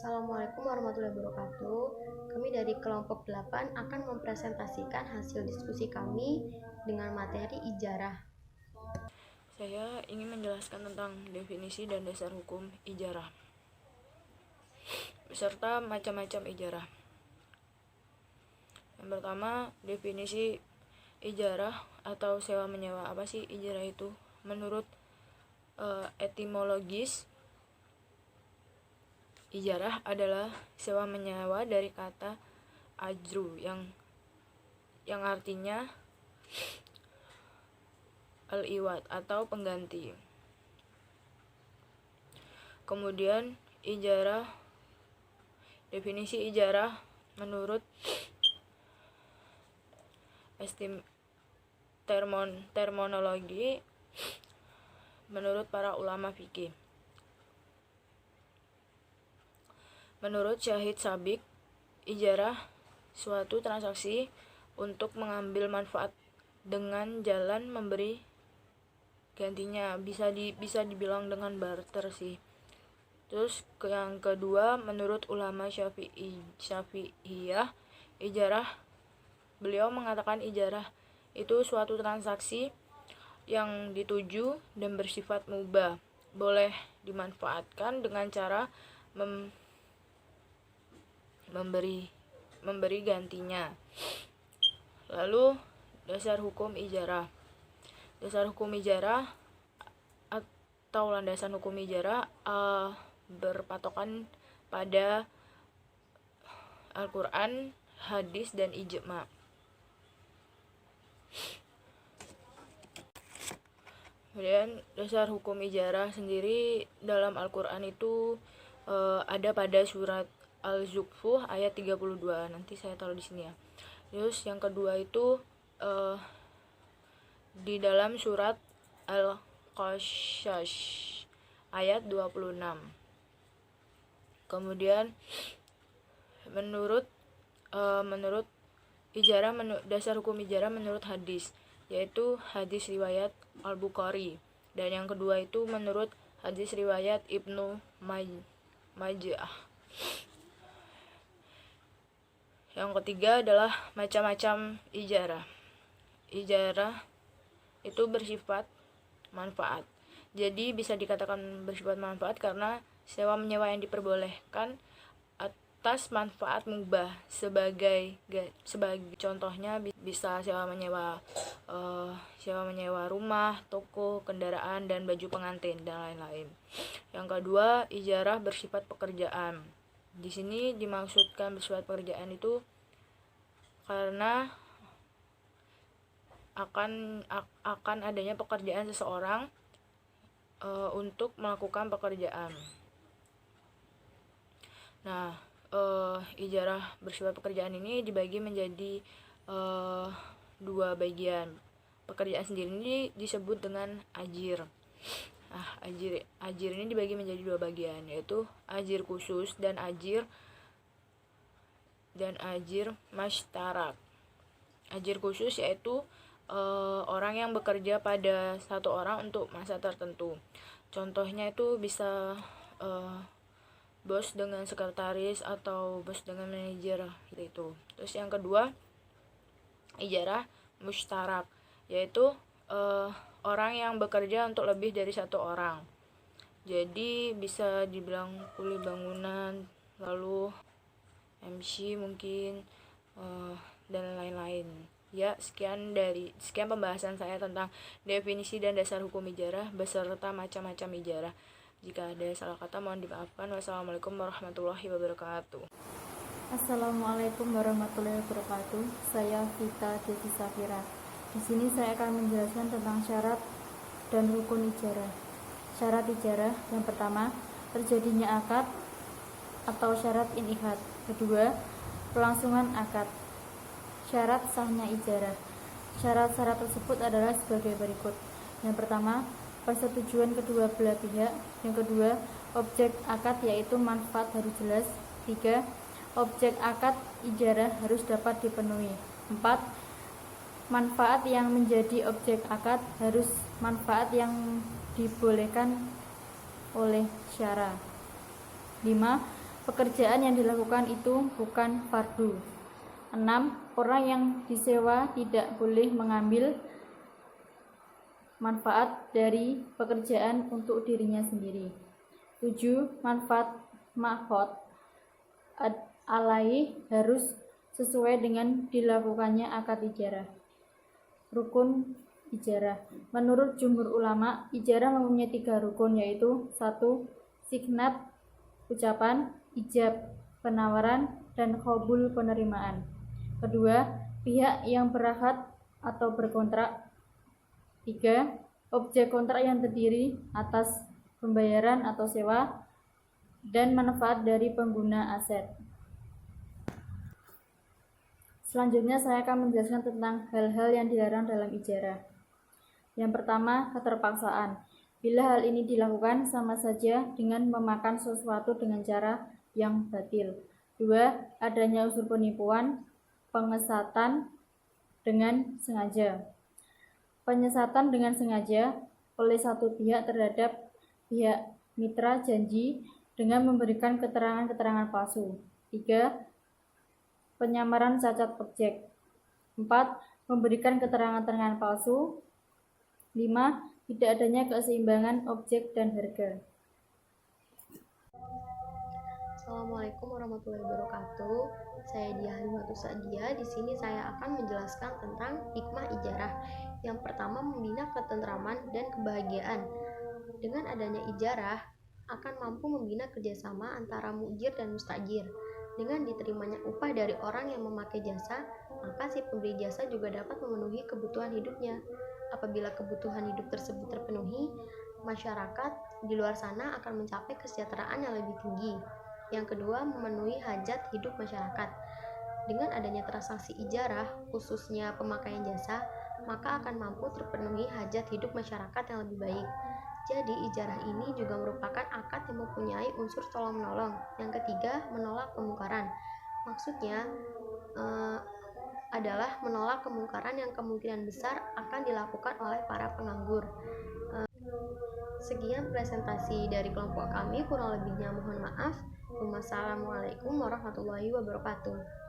Assalamualaikum warahmatullahi wabarakatuh. Kami dari kelompok 8 akan mempresentasikan hasil diskusi kami dengan materi ijarah. Saya ingin menjelaskan tentang definisi dan dasar hukum ijarah beserta macam-macam ijarah. Yang pertama, definisi ijarah atau sewa menyewa. Apa sih ijarah itu? Menurut etimologis, ijarah adalah sewa menyewa dari kata ajru yang artinya al-iwad atau pengganti. Kemudian definisi ijarah menurut terminologi menurut para ulama fikih. Menurut Syahid Sabik, ijarah suatu transaksi untuk mengambil manfaat dengan jalan memberi gantinya, bisa dibilang dengan barter sih. Terus yang kedua, menurut ulama Syafi'iyah, ijarah, beliau mengatakan ijarah itu suatu transaksi yang dituju dan bersifat mubah, boleh dimanfaatkan dengan cara memberi gantinya. Lalu dasar hukum ijarah. Dasar hukum ijarah atau landasan hukum ijarah berpatokan pada Al-Quran, hadis, dan ijma. Kemudian dasar hukum ijarah sendiri dalam Al-Quran itu ada pada surat Al-Zukhruf ayat 32. Nanti saya taruh di sini ya. Terus yang kedua itu di dalam surat Al-Qasas ayat 26. Kemudian menurut ijarah, dasar hukum ijarah menurut hadis, yaitu hadis riwayat Al-Bukhari. Dan yang kedua itu menurut hadis riwayat Ibnu Majah. Yang ketiga adalah macam-macam ijarah. Ijarah itu bersifat manfaat. Jadi bisa dikatakan bersifat manfaat karena sewa menyewa yang diperbolehkan atas manfaat mubah. Sebagai contohnya bisa sewa menyewa rumah, toko, kendaraan, dan baju pengantin dan lain-lain. Yang kedua, ijarah bersifat pekerjaan. Di sini dimaksudkan bersifat pekerjaan itu karena akan adanya pekerjaan seseorang untuk melakukan pekerjaan. Nah, ijarah bersifat pekerjaan ini dibagi menjadi dua bagian. Pekerjaan sendiri ini disebut dengan ajir. Ajir ini dibagi menjadi dua bagian, yaitu ajir khusus dan ajir masytarak. Ajir khusus yaitu orang yang bekerja pada satu orang untuk masa tertentu. Contohnya itu bisa bos dengan sekretaris atau bos dengan manajer gitu. Terus yang kedua, ijarah musytarak, yaitu orang yang bekerja untuk lebih dari satu orang. Jadi bisa dibilang kuli bangunan, lalu MC mungkin, dan lain-lain. Ya, sekian pembahasan saya tentang definisi dan dasar hukum ijarah beserta macam-macam ijarah. Jika ada salah kata mohon dimaafkan. Wassalamualaikum warahmatullahi wabarakatuh. Assalamualaikum warahmatullahi wabarakatuh. Saya Vita Devi Safira. Di sini saya akan menjelaskan tentang syarat dan rukun ijarah. Syarat ijarah yang pertama, terjadinya akad atau syarat inihad. Kedua, pelangsungan akad. Syarat sahnya ijarah. Syarat-syarat tersebut adalah sebagai berikut. Yang pertama, persetujuan kedua belah pihak. Yang kedua, objek akad yaitu manfaat harus jelas. 3. Objek akad ijarah harus dapat dipenuhi. 4. Manfaat yang menjadi objek akad harus manfaat yang dibolehkan oleh syara. 5. pekerjaan yang dilakukan itu bukan fardu. 6. Orang yang disewa tidak boleh mengambil manfaat dari pekerjaan untuk dirinya sendiri. 7. Manfaat mahfud alaih harus sesuai dengan dilakukannya akad ijarah. Rukun ijarah. Menurut jumhur ulama, ijarah mempunyai 3 rukun, yaitu 1. Signat, ucapan, ijab, penawaran, dan qabul, penerimaan. Kedua, pihak yang berakad atau berkontrak. 3. Objek kontrak yang terdiri atas pembayaran atau sewa dan manfaat dari pengguna aset. Selanjutnya saya akan menjelaskan tentang hal-hal yang dilarang dalam ijarah. Yang pertama, keterpaksaan. Bila hal ini dilakukan sama saja dengan memakan sesuatu dengan cara yang batil. 2. Adanya unsur penipuan, pengesatan dengan sengaja. Penyesatan dengan sengaja oleh satu pihak terhadap pihak mitra janji dengan memberikan keterangan-keterangan palsu. 3. Penyamaran cacat objek. 4. Memberikan keterangan-keterangan palsu. 5. Tidak adanya keseimbangan objek dan harga. Assalamualaikum warahmatullahi wabarakatuh. Saya Diah Halimatus Sa'diyah. Di sini saya akan menjelaskan tentang hikmah ijarah. Yang pertama, membina ketentraman dan kebahagiaan. Dengan adanya ijarah akan mampu membina kerjasama antara mu'jir dan mustajir. Dengan diterimanya upah dari orang yang memakai jasa, maka si pemberi jasa juga dapat memenuhi kebutuhan hidupnya. Apabila kebutuhan hidup tersebut terpenuhi, masyarakat di luar sana akan mencapai kesejahteraan yang lebih tinggi. Yang kedua, memenuhi hajat hidup masyarakat. Dengan adanya transaksi ijarah, khususnya pemakaian jasa, maka akan mampu terpenuhi hajat hidup masyarakat yang lebih baik. Jadi, ijarah ini juga merupakan akad yang mempunyai unsur tolong-menolong. Yang ketiga, menolak kemungkaran. Maksudnya adalah menolak kemungkaran yang kemungkinan besar akan dilakukan oleh para penganggur. Sekian presentasi dari kelompok kami, kurang lebihnya mohon maaf. Wassalamualaikum warahmatullahi wabarakatuh.